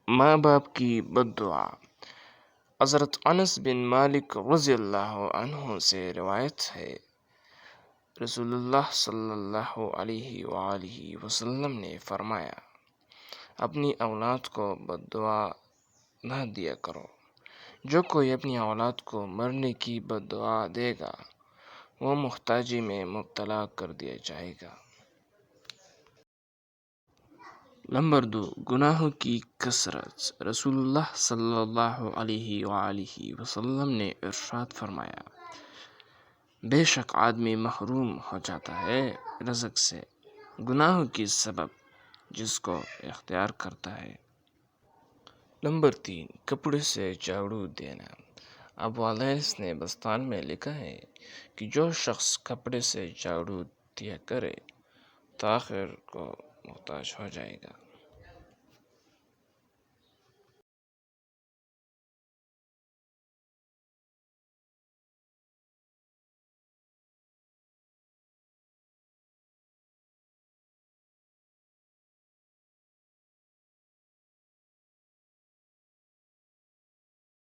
ماں باپ کی بد دعا۔ حضرت انس بن مالک رضی اللہ عنہ سے روایت ہے، رسول اللہ صلی اللہ علیہ وآلہ وسلم نے فرمایا، اپنی اولاد کو بد دعا نہ دیا کرو۔ جو کوئی اپنی اولاد کو مرنے کی بد دعا دے گا وہ محتاجی میں مبتلا کر دیا جائے گا۔ نمبر 2، گناہوں کی کثرت۔ رسول اللہ صلی اللہ علیہ وآلہ وسلم نے ارشاد فرمایا، بے شک آدمی محروم ہو جاتا ہے رزق سے گناہوں کی سبب جس کو اختیار کرتا ہے۔ نمبر 3، کپڑے سے جھاڑو دینا۔ ابو علیس نے بستان میں لکھا ہے کہ جو شخص کپڑے سے جھاڑو دیا کرے تاخیر کو محتاج ہو جائے گا۔